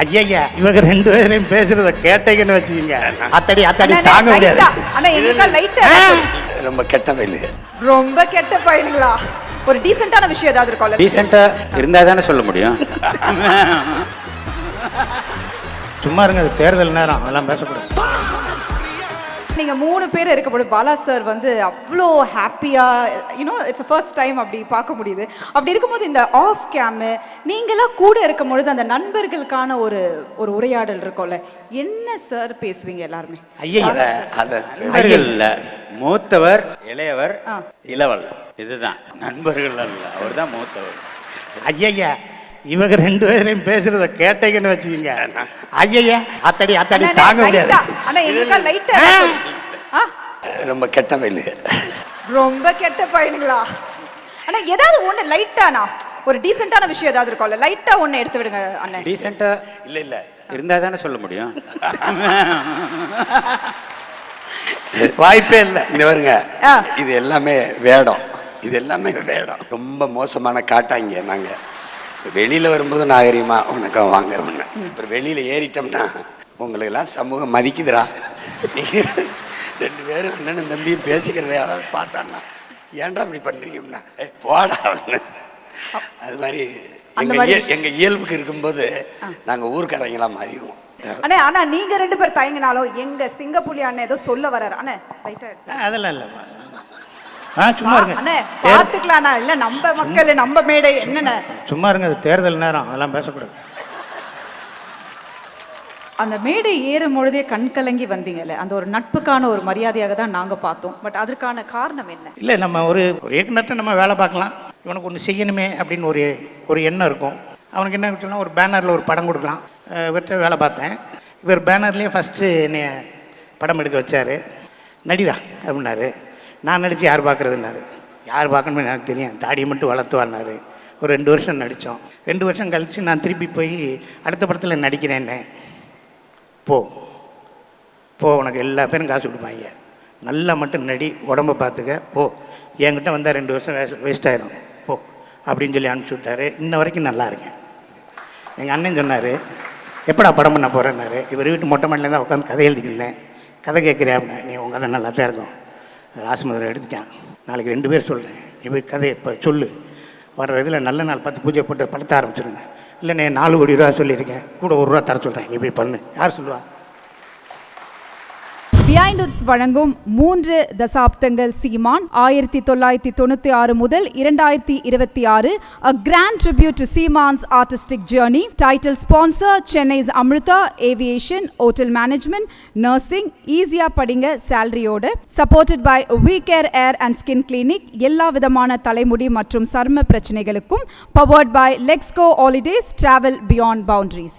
ஐயா இவங்க ரெண்டு பேரையும் பேசுறத கேட்டீங்கன்னு வச்சுக்கீங்க, அத்தடி தாங்க முடியாது. ரொம்ப கெட்ட பையலு. ரொம்ப கெட்ட பையனுங்களா? ஒரு டீசென்ட்டான விஷயம் ஏதாவது இருக்கும்ல? டீசென்ட்டா இருந்தா தானே சொல்ல முடியும். சும்மா இருங்க, தேர்தல் நேரம், அதெல்லாம் பேசக்கூடாது. நீங்க 3 பேர் இருக்கும்போது பாலா சார் வந்து அவ்வளோ ஹாப்பியா, இட்ஸ் ஃபர்ஸ்ட் டைம் அப்படி பார்க்க முடியுது. அப்படி இருக்கும்போது இந்த ஆஃப் கேம் நீங்களாம் கூட இருக்கும்பொழுது அந்த நண்பர்களுக்கான ஒரு ஒரு உரையாடல் இருக்கும்ல, என்ன சார் பேசுவீங்க எல்லாருமே? ஐயா நண்பர்கள் இல்ல, மூத்தவர் இளையவர் இளவல், இதுதான் நண்பர்கள் அல்ல, அவர் தான் மூத்தவர். ஐயா இவங்க ரெண்டு பேரையும் பேசுறத கேட்டீங்கன்னு வச்சுக்கீங்க, ஐயா அத்தடி தாங்க முடியாது. ரொம்ப கெட்ட பையலு. ரொம்ப கெட்ட பையனுங்களா? ஆனா ஏதாவது ஒண்ணு லைட்டானா, ஒரு டீசென்ட்டான விஷயம் ஏதாவது இருக்கும்ல, லைட்டா ஒண்ணு எடுத்து விடுங்க அண்ணன். டீசென்ட்டா இல்ல இருந்தா தானே சொல்ல முடியும். வாய்ப்பே இல்லை. இந்த வருங்க, இது எல்லாமே வேடம். ரொம்ப மோசமான காட்டாங்க. நாங்க வெளியில வரும்போது நாகரிகமா உனக்கு வாங்க அப்படின்னா, அப்புறம் வெளியில ஏறிட்டோம்னா உங்களுக்கு எல்லாம் சமூகம் மதிக்குதுரா. நீங்க 2 பேரும் அண்ணனும் தம்பியும் பேசிக்கிறத யாராவது பார்த்தான்னா, ஏன்டா அப்படி பண்றீங்கன்னா போடா. அது மாதிரி எங்க இயல்புக்கு இருக்கும்போது நாங்க ஊர்க்காரங்களா மாறிடுவோம். ஆனா நீங்க 2 பேர் தயங்கினாலும் எங்க சிங்கப்புலி அண்ணன் ஏதோ சொல்ல வர்றாரு அண்ணே. அதெல்லாம் இல்ல, சும்மா இருங்க. அண்ணே பாத்துக்கலாம்ண்ணா. இல்ல நம்ம மக்கள் நம்ம மேடை என்னண்ணே, சும்மா இருங்க, அது தேர்தல் நேரம், அதெல்லாம் பேசக்கூடாது. அந்த மேடை ஏறும் பொழுதே கண் கலங்கி வந்தீங்கல்ல, அந்த ஒரு நட்புக்கான ஒரு மரியாதையாக தான் நாங்கள் பார்த்தோம். பட் அதற்கான காரணம் என்ன? இல்லை, நம்ம ஒரு இயக்குனர்கிட்ட நம்ம வேலை பார்க்கலாம், இவனுக்கு ஒன்று செய்யணுமே அப்படின்னு ஒரு எண்ணம் இருக்கும். அவனுக்கு என்ன சொன்னால், ஒரு பேனரில் ஒரு படம் கொடுக்கலாம். இவர்கிட்ட வேலை பார்த்தேன். இவர் பேனர்லேயே ஃபஸ்ட்டு என்னை படம் எடுக்க வச்சார். நடிடா அப்படின்னாரு. நான் நடித்து யார் பார்க்குறதுன்னாரு. யார் பார்க்கணுமே எனக்கு தெரியும், தாடியை மட்டும் வளர்த்துவான்னாரு. ஒரு 2 வருஷம் நடித்தோம். 2 வருஷம் கழித்து நான் திருப்பி போய் அடுத்த படத்தில் நடிக்கிறேன்னே. போ உனக்கு எல்லா பேரும் காசு கொடுப்பாங்க, நல்லா மட்டும் நடி, உடம்பை பார்த்துக்க, போ, என்கிட்ட வந்தால் 2 வருஷம் வேஸ்ட் ஆகிடும், போ அப்படின்னு சொல்லி அனுப்பிச்சி விட்டாரு. இன்ன வரைக்கும் நல்லா இருக்கேன். எங்கள் அண்ணன் சொன்னார், எப்படா படம் பண்ண போகிறேன்னாரு. இவர் வீட்டு மொட்டை மாடியில் தான் உட்காந்து கதை எழுதிக்கினேன். கதை கேட்குறியா அப்படின்னா, நீ உங்கள் கதை நல்லா தான் இருக்கும், ராசமதுரை எடுத்துட்டான், நாளைக்கு 2 பேர் சொல்கிறேன், நீ போய் கதையை இப்போ சொல்லு, வர்ற இதில் நல்ல நாள் பார்த்து பூஜை போட்டு படத்தை ஆரம்பிச்சிருங்க. இல்லை, நான் 4 கோடி ரூபா சொல்லியிருக்கேன், கூட 1 ரூபா தர சொல்கிறேன், நீ போய் பண்ணு. யார் சொல்லுவா? பிஹைண்ட் உட்ஸ் வழங்கும் 3 தசாப்தங்கள் சீமான் 1996 முதல் 2026 a grand tribute to Seeman's artistic journey. Title sponsor Chennai's Amrita Aviation, Hotel Management, Nursing, ஈஸியா படிங்க சேலரியோட. Supported by We Care Air and Skin Clinic, எல்லா விதமான தலைமுடி மற்றும் சர்ம பிரச்சனைகளுக்கும். Powered by Lexco Holidays, Travel Beyond Boundaries.